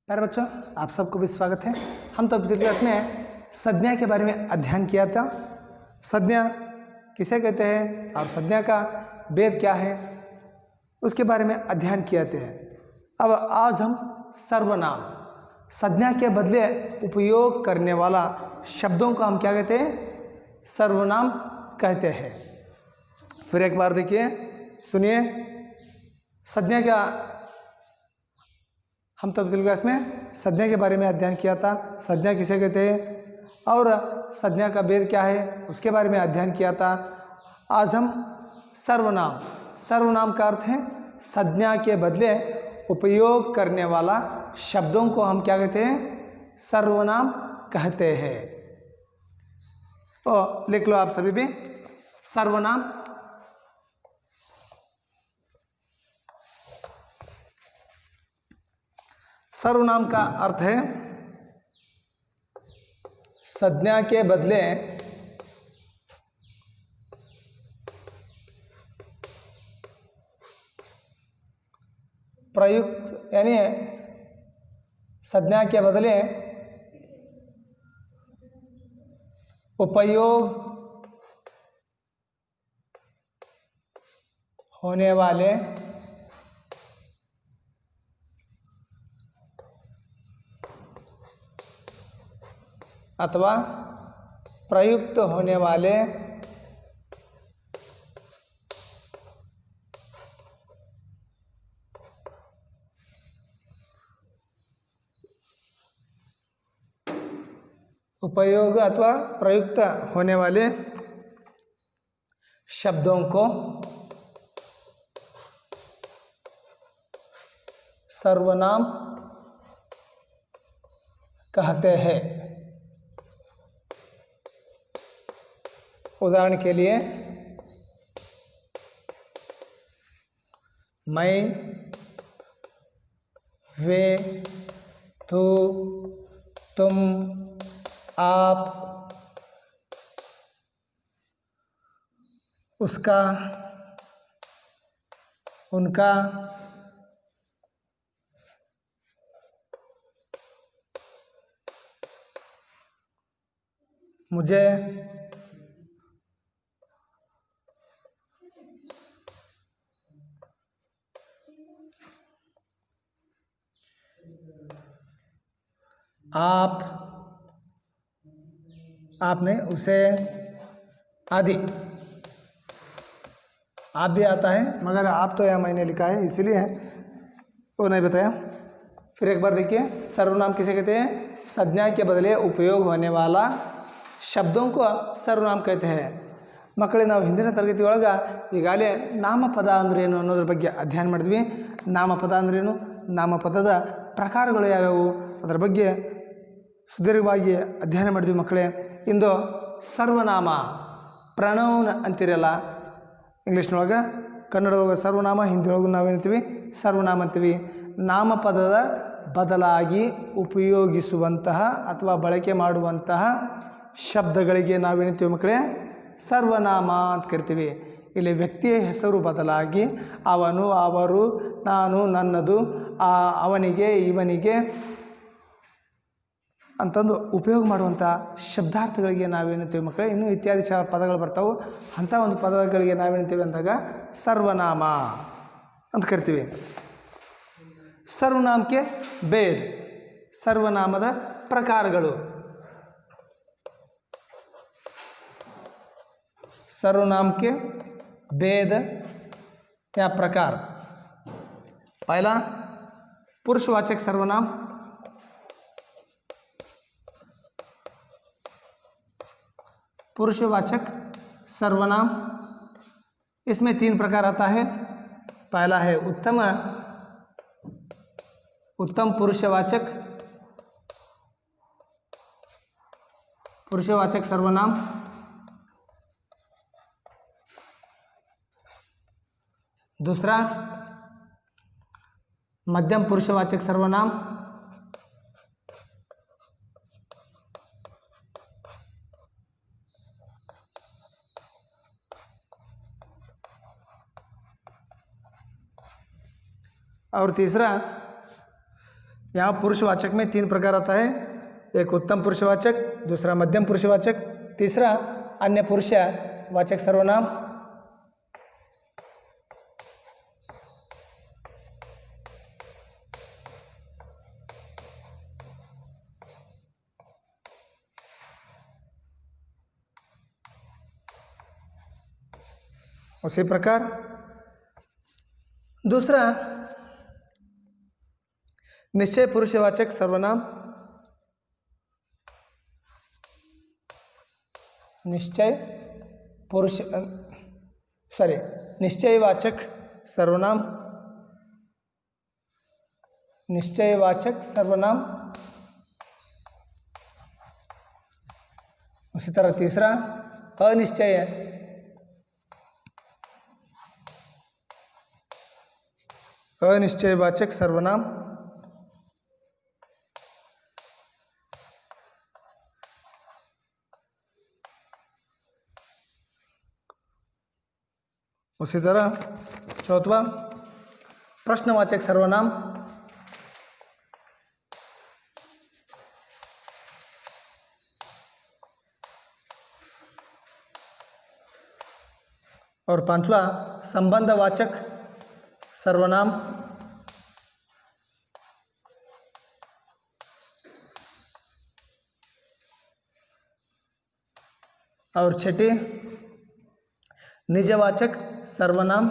प्यारे बच्चों, आप सबको भी स्वागत है। हम तो पिछली क्लास में संज्ञा के बारे में अध्ययन किया था। संज्ञा किसे कहते हैं और संज्ञा का भेद क्या है, उसके बारे में अध्ययन किए थे। अब आज हम सर्वनाम, संज्ञा के बदले उपयोग करने वाला शब्दों को हम क्या कहते हैं? सर्वनाम कहते हैं। फिर एक बार देखिए, सुनिए। संज्ञा क्या, हम तो पिछली क्लास में संज्ञा के बारे में अध्ययन किया था। संज्ञा किसे कहते हैं और संज्ञा का भेद क्या है, उसके बारे में अध्ययन किया था। आज हम सर्वनाम, सर्वनाम का अर्थ है संज्ञा के बदले उपयोग करने वाला शब्दों को हम क्या कहते हैं? सर्वनाम कहते हैं। तो लिख लो आप सभी भी, सर्वनाम सर्वनाम का अर्थ है संज्ञा के बदले प्रयुक्त, यानी संज्ञा के बदले उपयोग होने वाले अथवा प्रयुक्त होने वाले उपयोग अथवा प्रयुक्त होने वाले शब्दों को सर्वनाम कहते हैं। उदाहरण के लिए, मैं, वे, तू, तुम, आप, उसका, उनका, मुझे, आप, आपने, उसे आदि। आप भी आता है, मगर आप तो यहाँ मैंने लिखा है इसलिए वो नहीं बताया। फिर एक बार देखिए, सर्वनाम किसे कहते हैं? संज्ञा के बदले उपयोग होने वाला ಶಬ್ದों को ಸರ್ವನಾಮ कहते हैं। ಮಕ್ಕಳೇ, ನಾವು ಹಿಂದಿನ ತರಗತಿ ಒಳಗೆ ಈಗಾಗಲೇ ನಾಮಪದ ಅಂದ್ರೇನು ಅನ್ನೋದ್ರ ಬಗ್ಗೆ ಅಧ್ಯಯನ ಮಾಡಿದ್ವಿ. ನಾಮಪದ ಅಂದ್ರೇನು, ನಾಮಪದದ ಪ್ರಕಾರಗಳು ಯಾವ್ಯಾವು, ಅದರ ಬಗ್ಗೆ ಸುದೀರ್ಘವಾಗಿ ಅಧ್ಯಯನ ಮಾಡಿದ್ವಿ ಮಕ್ಕಳೇ. ಇಂದು ಸರ್ವನಾಮ, ಪ್ರಣೌನ್ ಅಂತಿರಲ್ಲ ಇಂಗ್ಲೀಷ್ನೊಳಗೆ, ಕನ್ನಡದೊಳಗೆ ಸರ್ವನಾಮ, ಹಿಂದಿಯೊಳಗೆ ನಾವೇನ್ತೀವಿ? ಸರ್ವನಾಮ ಅಂತೀವಿ. ನಾಮಪದದ ಬದಲಾಗಿ ಉಪಯೋಗಿಸುವಂತಹ ಅಥವಾ ಬಳಕೆ ಮಾಡುವಂತಹ ಶಬ್ದಗಳಿಗೆ ನಾವೇನ್ತೀವಿ ಮಕ್ಕಳೇ? ಸರ್ವನಾಮ ಅಂತ ಕರಿತೀವಿ. ಇಲ್ಲಿ ವ್ಯಕ್ತಿಯ ಹೆಸರು ಬದಲಾಗಿ ಅವನು, ಅವರು, ನಾನು, ನನ್ನದು, ಅವನಿಗೆ, ಇವನಿಗೆ ಅಂತಂದು ಉಪಯೋಗ ಮಾಡುವಂಥ ಶಬ್ದಾರ್ಥಗಳಿಗೆ ನಾವೇನ್ತೀವಿ ಮಕ್ಕಳೇ? ಇನ್ನೂ ಇತ್ಯಾದಿ ಪದಗಳು ಬರ್ತಾವೆ. ಅಂಥ ಒಂದು ಪದಗಳಿಗೆ ನಾವೇನ್ತೀವಿ ಅಂದಾಗ ಸರ್ವನಾಮ ಅಂತ ಕರಿತೀವಿ. ಸರ್ವನಾಮಕ್ಕೆ ಭೇದ, ಸರ್ವನಾಮದ ಪ್ರಕಾರಗಳು. सर्वनाम के भेद या प्रकार. पहला, पुरुषवाचक सर्वनाम. पुरुषवाचक सर्वनाम, इसमें 3 प्रकार आता है. पहला है उत्तम पुरुषवाचक सर्वनाम. दूसरा, मध्यम पुरुषवाचक सर्वनाम. और तीसरा यहाँ पुरुषवाचक में 3 प्रकार आता है। एक उत्तम पुरुषवाचक, दूसरा मध्यम पुरुषवाचक, तीसरा अन्य पुरुषवाचक सर्वनाम। उसी प्रकार दूसरा निश्चय पुरुषवाचक सर्वनाम। निश्चयवाचक सर्वनाम। निश्चयवाचक सर्वनाम। उसी तरह तीसरा अनिश्चय अनिश्चयवाचक सर्वनाम। उसी तरह चौथा प्रश्नवाचक सर्वनाम। और पांचवा संबंधवाचक सर्वनाम। और छठी निजवाचक सर्वनाम।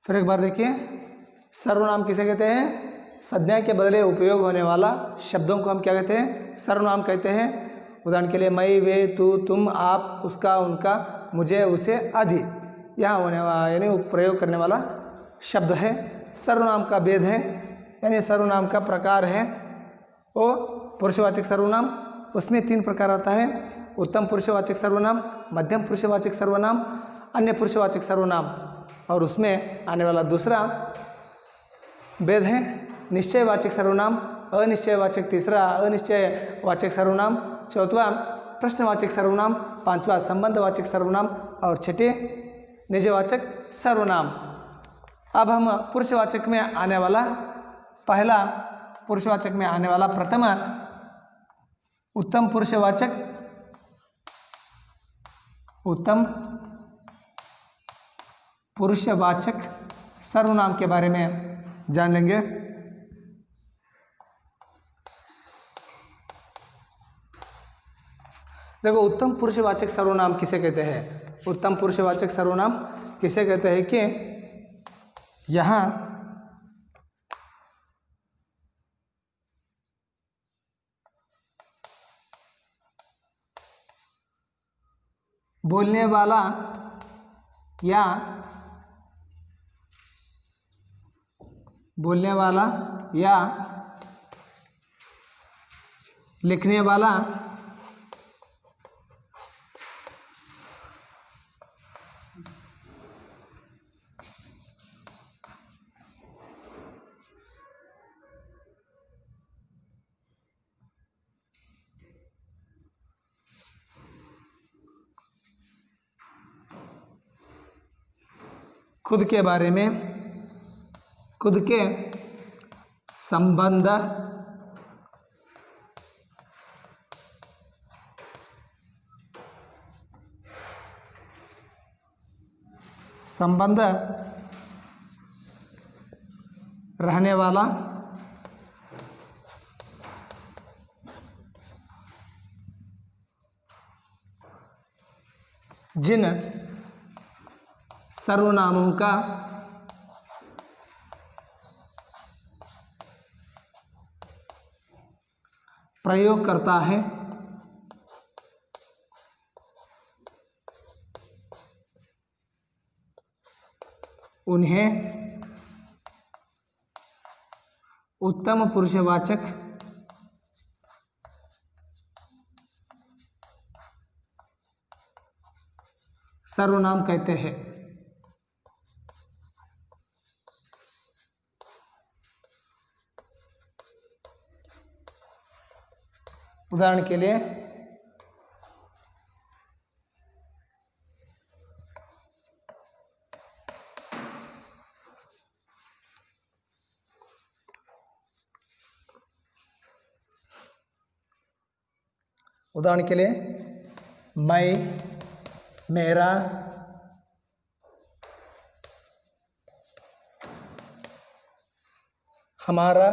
फिर एक बार देखिए, सर्वनाम किसे कहते हैं? संज्ञा के बदले उपयोग होने वाला शब्दों को हम क्या कहते हैं? सर्वनाम कहते हैं। उदाहरण के लिए मैं, वे, तू, तुम, आप, उसका, उनका, मुझे, उसे आदि यहाँ होने वाला यानी प्रयोग करने वाला शब्द है। सर्वनाम का भेद है यानी सर्वनाम का प्रकार है वो पुरुषवाचक सर्वनाम। उसमें 3 प्रकार आता है, उत्तम पुरुषवाचक सर्वनाम, मध्यम पुरुषवाचक सर्वनाम, अन्य पुरुषवाचक सर्वनाम। और उसमें आने वाला दूसरा भेद है निश्चयवाचक सर्वनाम, अनिश्चयवाचक, तीसरा अनिश्चयवाचक सर्वनाम, चौथा प्रश्नवाचक सर्वनाम, पांचवा संबंधवाचक सर्वनाम और छठे निजवाचक सर्वनाम। अब हम पुरुषवाचक में आने वाला पहला पुरुषवाचक में आने वाला प्रथम उत्तम पुरुषवाचक सर्वनाम के बारे में जान लेंगे। देखो, उत्तम पुरुषवाचक सर्वनाम किसे कहते हैं? उत्तम पुरुषवाचक सर्वनाम किसे कहते हैं कि यहाँ बोलने वाला या लिखने वाला खुद के बारे में, खुद के संबंध रहने वाला जिन सर्वनामों का प्रयोग करता है उन्हें उत्तम पुरुषवाचक सर्वनाम कहते हैं। उदाहरण के लिए उदाहरण के लिए मैं, मेरा, हमारा,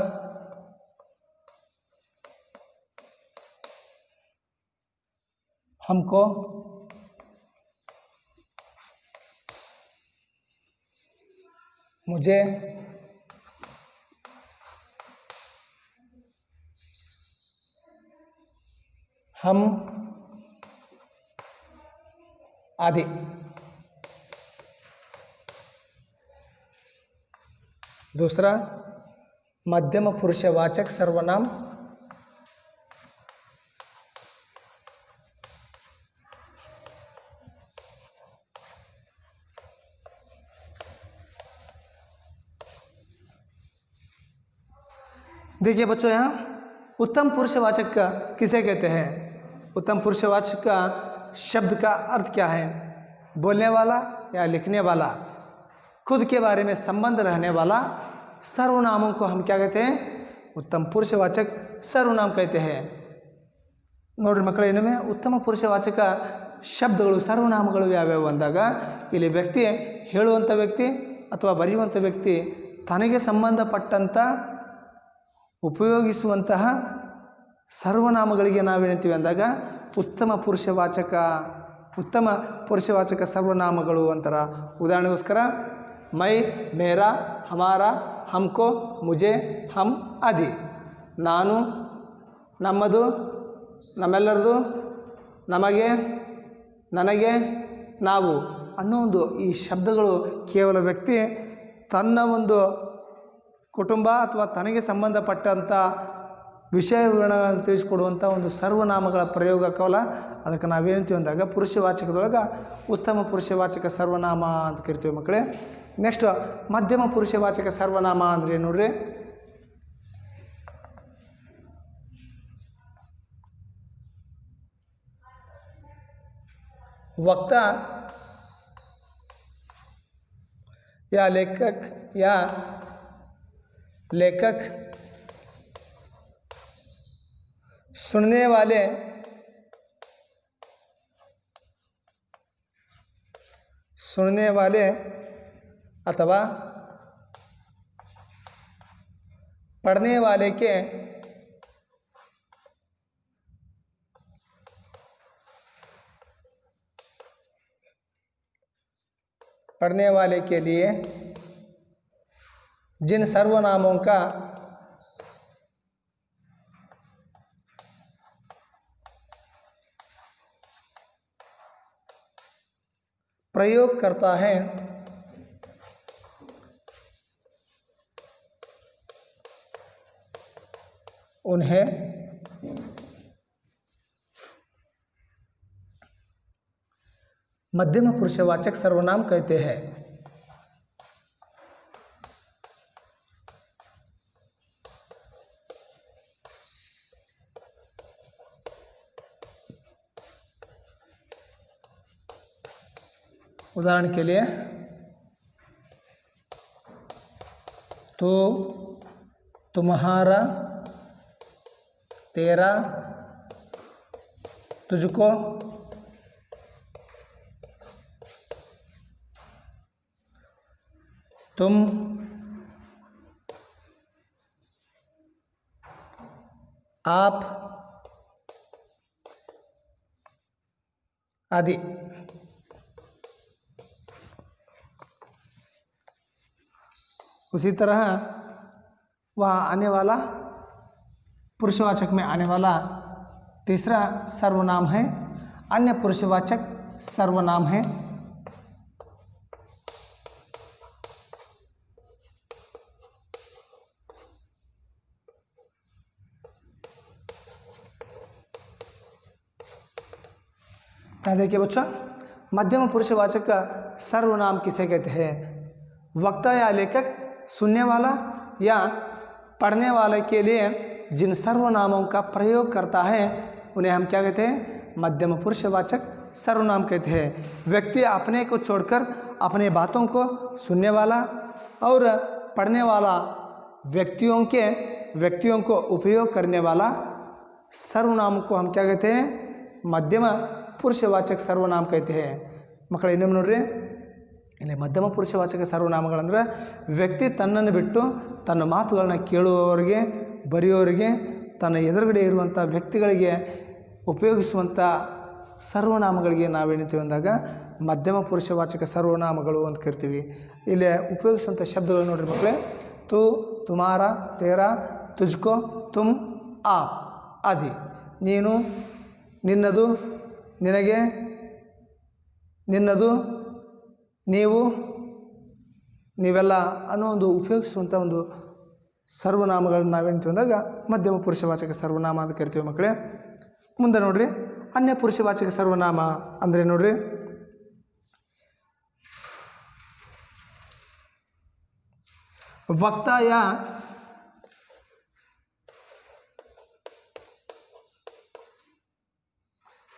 हमको, मुझे, हम आदि। दूसरा मध्यम पुरुषवाचक सर्वनाम, देखिए बच्चों यहाँ उत्तम पुरुषवाचक का किसे कहते हैं? उत्तम पुरुषवाचक का शब्द का अर्थ क्या है? बोलने वाला या लिखने वाला, खुद के बारे में संबंध रहने वाला सर्वनामों को हम क्या कहते हैं? उत्तम पुरुषवाचक सर्वनाम कहते हैं। ನೋಡ್ರಿ ಮಕ್ಕಳೇ, ಇನ್ನೊಮ್ಮೆ ಉತ್ತಮ ಪುರುಷವಾಚಕ ಶಬ್ದಗಳು ಸರ್ವನಾಮಗಳು ಯಾವ್ಯಾವು ಅಂದಾಗ ಇಲ್ಲಿ ವ್ಯಕ್ತಿ, ಹೇಳುವಂಥ ವ್ಯಕ್ತಿ ಅಥವಾ ಬರೆಯುವಂಥ ವ್ಯಕ್ತಿ ತನಗೆ ಸಂಬಂಧಪಟ್ಟಂಥ ಉಪಯೋಗಿಸುವಂತಹ ಸರ್ವನಾಮಗಳಿಗೆ ನಾವೇಳ್ತೀವಿ ಅಂದಾಗ ಉತ್ತಮ ಪುರುಷವಾಚಕ ಸರ್ವನಾಮಗಳು ಅಂತಾರ. ಉದಾಹರಣೆಗೋಸ್ಕರ ಮೈ, ಮೇರಾ, ಹಮಾರಾ, ಹಮ್ಕೋ, ಮುಜೆ, ಹಮ್ ಆದಿ. ನಾನು, ನಮ್ಮದು, ನಮ್ಮೆಲ್ಲರದು, ನಮಗೆ, ನನಗೆ, ನಾವು ಅನ್ನೋ ಒಂದು ಈ ಶಬ್ದಗಳು ಕೇವಲ ವ್ಯಕ್ತಿ ತನ್ನ ಒಂದು ಕುಟುಂಬ ಅಥವಾ ತನಗೆ ಸಂಬಂಧಪಟ್ಟಂಥ ವಿಷಯ ವಿವರಣೆಗಳನ್ನು ತಿಳಿಸ್ಕೊಡುವಂಥ ಒಂದು ಸರ್ವನಾಮಗಳ ಪ್ರಯೋಗಕ್ಕವಲ್ಲ, ಅದಕ್ಕೆ ನಾವೇಳ್ತೀವಿ ಅಂದಾಗ ಪುರುಷವಾಚಕದೊಳಗೆ ಉತ್ತಮ ಪುರುಷವಾಚಕ ಸರ್ವನಾಮ ಅಂತ ಕರಿತೀವಿ ಮಕ್ಕಳೇ. ನೆಕ್ಸ್ಟ್ ಮಧ್ಯಮ ಪುರುಷವಾಚಕ ಸರ್ವನಾಮ ಅಂದರೆ ನೋಡ್ರಿ, वक्ता या लेखक सुनने वाले अथवा पढ़ने वाले के लिए जिन सर्वनामों का प्रयोग करता है उन्हें मध्यम पुरुषवाचक सर्वनाम कहते हैं. उदाहरण के लिए तो, तुम्हारा, तेरा, तुझको, तुम, आप आदि. उसी तरह वहाँ आने वाला पुरुषवाचक में आने वाला तीसरा सर्वनाम है अन्य पुरुषवाचक सर्वनाम है. यहाँ देखिए बच्चों, मध्यम पुरुषवाचक का सर्वनाम किसे कहते हैं? वक्ता या लेखक सुनने वाला या पढ़ने वाले के लिए जिन सर्वनामों का प्रयोग करता है उन्हें हम क्या कहते हैं? मध्यम पुरुषवाचक सर्वनाम कहते हैं. व्यक्ति अपने को छोड़कर अपने बातों को सुनने वाला और पढ़ने वाला व्यक्तियों को उपयोग करने वाला सर्वनाम को हम क्या कहते हैं? ಮಧ್ಯಮ ಪುರುಷವಾಚಕ ಸರ್ವನಾಮ कहते हैं ಮಕ್ಕಳು ಇನ್ನೊಮ್ಮೆ ನೋಡ್ರಿ ಇಲ್ಲಿ ಮಧ್ಯಮ ಪುರುಷವಾಚಕ ಸರ್ವನಾಮಗಳಂದ್ರೆ ವ್ಯಕ್ತಿ ತನ್ನನ್ನು ಬಿಟ್ಟು ತನ್ನ ಮಾತುಗಳನ್ನ ಕೇಳುವವರಿಗೆ ಬರೆಯುವವರಿಗೆ ತನ್ನ ಎದುರುಗಡೆ ಇರುವಂಥ ವ್ಯಕ್ತಿಗಳಿಗೆ ಉಪಯೋಗಿಸುವಂಥ ಸರ್ವನಾಮಗಳಿಗೆ ನಾವೇನಿತೀವಿ ಅಂದಾಗ ಮಧ್ಯಮ ಪುರುಷವಾಚಕ ಸರ್ವನಾಮಗಳು ಅಂತ ಕರಿತೀವಿ. ಇಲ್ಲಿ ಉಪಯೋಗಿಸುವಂಥ ಶಬ್ದಗಳು ನೋಡ್ರಿ ಮಕ್ಕಳೇ, ತು, ತುಮಾರ, ತೇರಾ, ತುಜ್ಕೋ, ತುಮ್, ಆಪ್ ಆದಿ. ನೀನು, ನಿನ್ನದು, ನಿನಗೆ, ನಿನ್ನದು, ನೀವು, ನೀವೆಲ್ಲ ಅನ್ನೋ ಒಂದು ಉಪಯೋಗಿಸುವಂಥ ಒಂದು ಸರ್ವನಾಮಗಳನ್ನ ನಾವೇನು ಅಂದಾಗ ಮಧ್ಯಮ ಪುರುಷವಾಚಕ ಸರ್ವನಾಮ ಅಂತ ಕರಿತೀವಿ ಮಕ್ಕಳೇ. ಮುಂದೆ ನೋಡ್ರಿ ಅನ್ಯ ಪುರುಷವಾಚಕ ಸರ್ವನಾಮ ಅಂದರೆ ನೋಡ್ರಿ, वक्ता या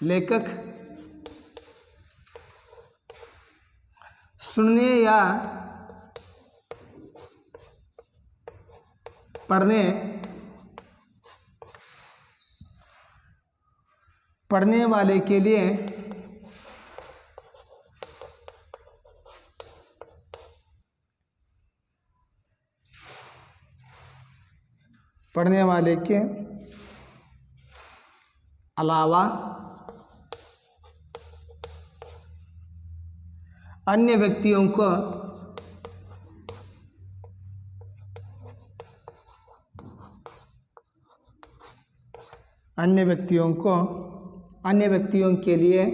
लेखक, सुनने या पढ़ने वाले के लिए पढ़ने वाले के अलावा अन्य व्यक्तियों को अन्य व्यक्तियों के लिए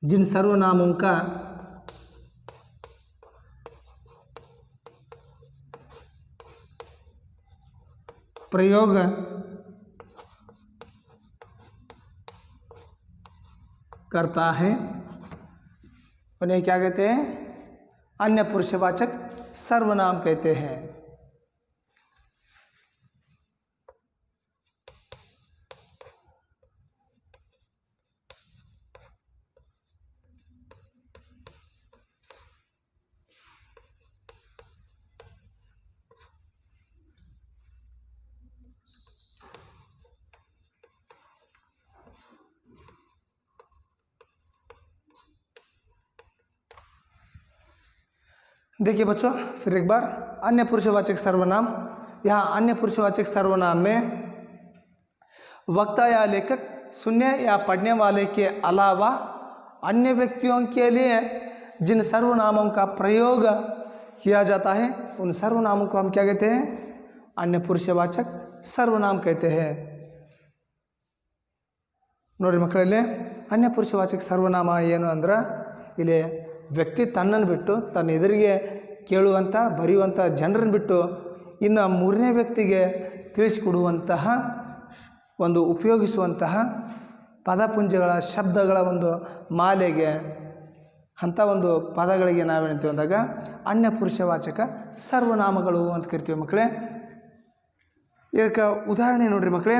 जिन सर्वनामों का प्रयोग करता है उन्हें क्या कहते हैं? अन्य पुरुषवाचक सर्वनाम कहते हैं. देखिए बच्चों फिर एक बार अन्य पुरुषवाचक सर्वनाम. यहाँ अन्य पुरुषवाचक सर्वनाम में वक्ता या लेखक, सुनने या पढ़ने वाले के अलावा अन्य व्यक्तियों के लिए जिन सर्वनामों का प्रयोग किया जाता है उन सर्वनामों को हम क्या कहते हैं? अन्य पुरुषवाचक सर्वनाम कहते हैं. ನೋಡ್ರಿ ಮಕ್ಕಳಲ್ಲಿ ಅನ್ಯ ಪುರುಷವಾಚಕ ಸರ್ವನಾಮ ಏನು ಅಂದ್ರೆ ಇಲ್ಲಿ ವ್ಯಕ್ತಿ ತನ್ನನ್ನು ಬಿಟ್ಟು ತನ್ನ ಎದುರಿಗೆ ಕೇಳುವಂಥ ಬರೆಯುವಂಥ ಜನರನ್ನು ಬಿಟ್ಟು ಇನ್ನು ಮೂರನೇ ವ್ಯಕ್ತಿಗೆ ತಿಳಿಸಿಕೊಡುವಂತಹ ಒಂದು ಉಪಯೋಗಿಸುವಂತಹ ಪದಪುಂಜಗಳ ಶಬ್ದಗಳ ಒಂದು ಮಾಲೆಗೆ ಅಂಥ ಒಂದು ಪದಗಳಿಗೆ ನಾವೇನಂತೀವಿ ಅಂದಾಗ ಅನ್ಯ ಪುರುಷವಾಚಕ ಸರ್ವನಾಮಗಳು ಅಂತ ಕರಿತೀವಿ ಮಕ್ಕಳೇ. ಇದಕ್ಕೆ ಉದಾಹರಣೆ ನೋಡ್ರಿ ಮಕ್ಕಳೇ,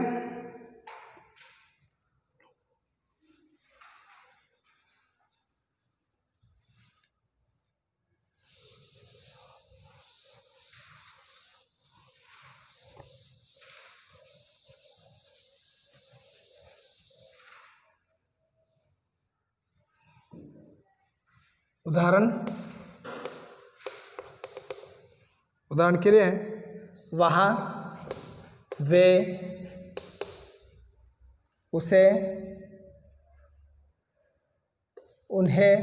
उदाहरण के लिए वहाँ, वे, उसे, उन्हें,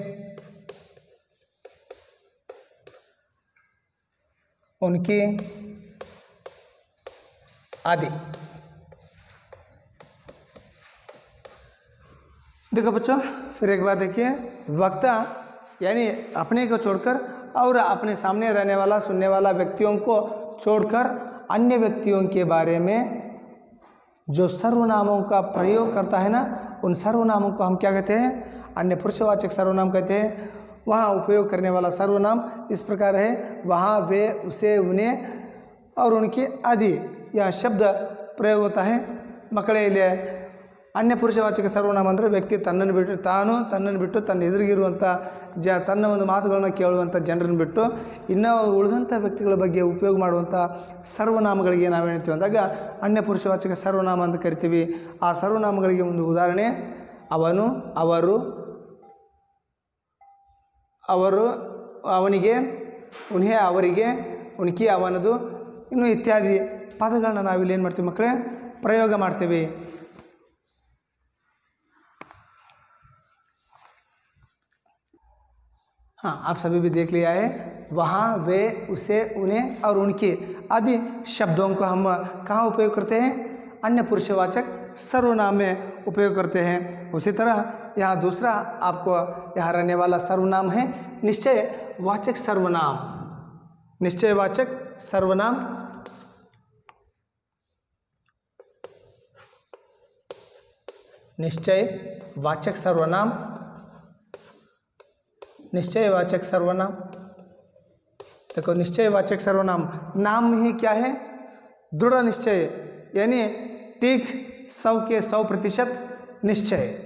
उनकी आदि. देखो बच्चों फिर एक बार देखिए, वक्ता यानी अपने को छोड़कर और अपने सामने रहने वाला सुनने वाला व्यक्तियों को छोड़कर अन्य व्यक्तियों के बारे में जो सर्वनामों का प्रयोग करता है ना उन सर्वनामों को हम क्या कहते हैं? अन्य पुरुषवाचक सर्वनाम कहते हैं. वहाँ उपयोग करने वाला सर्वनाम इस प्रकार है, वहाँ, वे, उसे, उन्हें और उनके आदि. यह शब्द प्रयोग होता है. मಕ್ಕಳೇ ಇಲ್ಲಿ ಅನ್ಯ ಪುರುಷವಾಚಕ ಸರ್ವನಾಮ ಅಂದರೆ ವ್ಯಕ್ತಿ ತನ್ನನ್ನು ಬಿಟ್ಟು ತನ್ನ ಎದುರಿಗಿರುವಂಥ ತನ್ನ ಒಂದು ಮಾತುಗಳನ್ನ ಕೇಳುವಂಥ ಜನರನ್ನು ಬಿಟ್ಟು ಇನ್ನು ಉಳಿದಂಥ ವ್ಯಕ್ತಿಗಳ ಬಗ್ಗೆ ಉಪಯೋಗ ಮಾಡುವಂಥ ಸರ್ವನಾಮಗಳಿಗೆ ನಾವು ಹೇಳ್ತೀವಿ ಅಂದಾಗ ಅನ್ಯ ಪುರುಷವಾಚಕ ಸರ್ವನಾಮ ಅಂತ ಕರಿತೀವಿ. ಆ ಸರ್ವನಾಮಗಳಿಗೆ ಒಂದು ಉದಾಹರಣೆ ಅವನು, ಅವರು, ಅವನಿಗೆ, ಉನ್ಹೆ ಅವರಿಗೆ, ಉನ್ಕಿ ಅವನದು, ಇನ್ನು ಇತ್ಯಾದಿ ಪದಗಳನ್ನ ನಾವಿಲ್ಲಿ ಏನು ಮಾಡ್ತೀವಿ ಮಕ್ಕಳೇ, ಪ್ರಯೋಗ ಮಾಡ್ತೀವಿ. हाँ, आप सभी भी देख लिया है. वहाँ, वे, उसे, उन्हें और उनके आदि शब्दों को हम कहाँ उपयोग करते हैं? अन्य पुरुषवाचक सर्वनाम में उपयोग करते हैं. उसी तरह यहाँ दूसरा आपको यहाँ रहने वाला सर्वनाम है निश्चयवाचक सर्वनाम. निश्चयवाचक सर्वनाम निश्चयवाचक सर्वनाम निश्चयवाचक सर्वनाम देखो, निश्चयवाचक सर्वनाम नाम ही क्या है? दृढ़ निश्चय, यानी ठीक 100% निश्चय.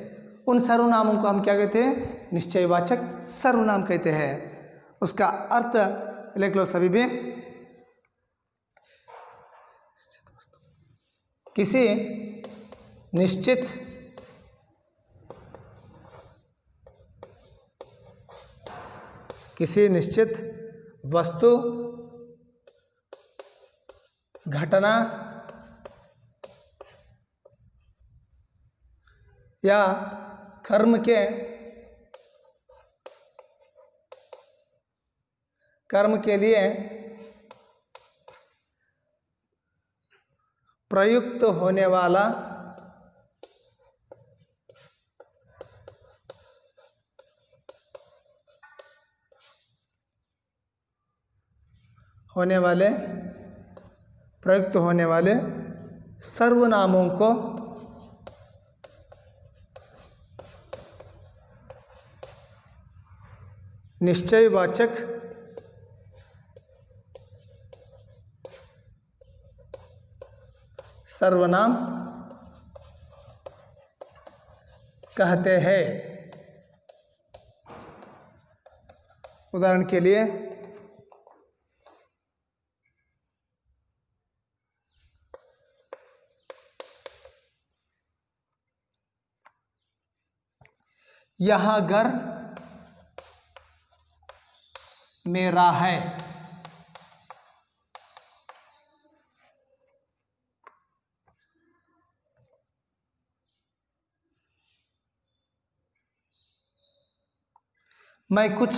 उन सर्वनामों को हम क्या कहते हैं? निश्चयवाचक सर्वनाम कहते हैं. उसका अर्थ लिख लो सभी भी. किसी निश्चित वस्तु, घटना या कर्म के लिए प्रयुक्त होने वाला प्रयुक्त होने वाले सर्वनामों को निश्चयवाचक सर्वनाम कहते हैं. उदाहरण के लिए यह घर मेरा है. मैं कुछ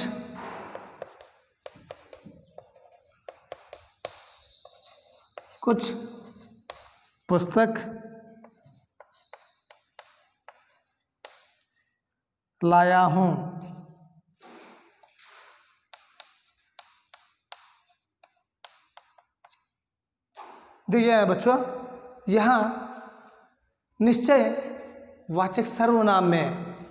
पुस्तक लाया हूँ. देखिए बच्चों, यहाँ निश्चयवाचक सर्वनाम में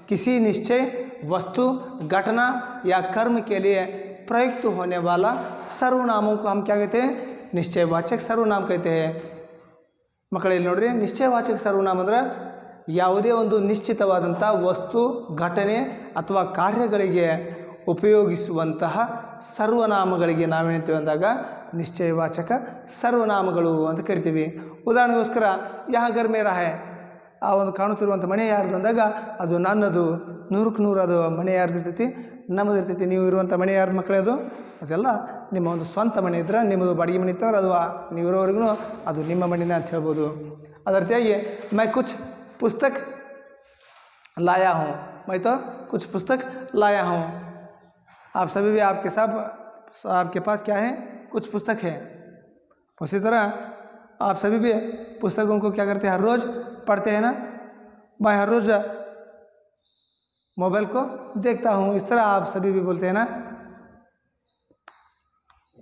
किसी निश्चय वस्तु, घटना या कर्म के लिए प्रयुक्त होने वाला सर्वनामों को हम क्या कहते हैं? निश्चयवाचक सर्वनाम कहते हैं. ಮಕ್ಕಳೇ ಇಲ್ಲಿ ನೋಡ್ರಿ, ನಿಶ್ಚಯವಾಚಕ ಸರ್ವನಾಮ ಅಂದ್ರೆ ಯಾವುದೇ ಒಂದು ನಿಶ್ಚಿತವಾದಂಥ ವಸ್ತು, ಘಟನೆ ಅಥವಾ ಕಾರ್ಯಗಳಿಗೆ ಉಪಯೋಗಿಸುವಂತಹ ಸರ್ವನಾಮಗಳಿಗೆ ನಾವೇಳ್ತೀವಿ ಅಂದಾಗ ನಿಶ್ಚಯವಾಚಕ ಸರ್ವನಾಮಗಳು ಅಂತ ಕರಿತೀವಿ. ಉದಾಹರಣೆಗೋಸ್ಕರ ಯಹ ಘರ್ ಮೇರಾ ಹೈ, ಆ ಒಂದು ಕಾಣುತ್ತಿರುವಂಥ ಮನೆ ಯಾರ್ದು ಅಂದಾಗ ಅದು ನನ್ನದು, 100% ಅದು ಮನೆ ಯಾರ್ದು ಇರ್ತೈತಿ? ನಮ್ಮದು ಇರ್ತೈತಿ. ನೀವು ಇರುವಂಥ ಮನೆ ಯಾರ್ದು ಮಕ್ಕಳೇ? ಅದೆಲ್ಲ ನಿಮ್ಮ ಒಂದು ಸ್ವಂತ ಮನೆ ಇದ್ರೆ, ನಿಮ್ಮದು ಬಾಡಿಗೆ ಮನೆ ಇತ್ತಂದ್ರೆ ಅದು ನೀವಿರೋವರೆಗೂ ಅದು ನಿಮ್ಮ ಮನೆನೇ ಅಂತ ಹೇಳ್ಬೋದು. ಅದರ ರೀತಿಯಾಗಿ ಮೈ ಕುಚ್ पुस्तक लाया हूँ, मैं तो कुछ पुस्तक लाया हूँ. आप सभी भी आपके पास क्या है? कुछ पुस्तक है. उसी तरह आप सभी भी पुस्तकों को क्या करते हैं? हर रोज़ पढ़ते हैं ना. मैं हर रोज़ मोबाइल को देखता हूँ. इस तरह आप सभी भी बोलते हैं ना.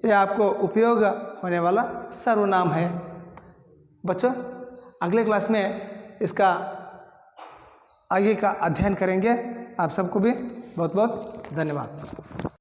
ये आपको उपयोग होने वाला सर्वनाम है. बच्चों, अगले क्लास में इसका आगे का अध्ययन करेंगे. आप सबको भी बहुत बहुत धन्यवाद.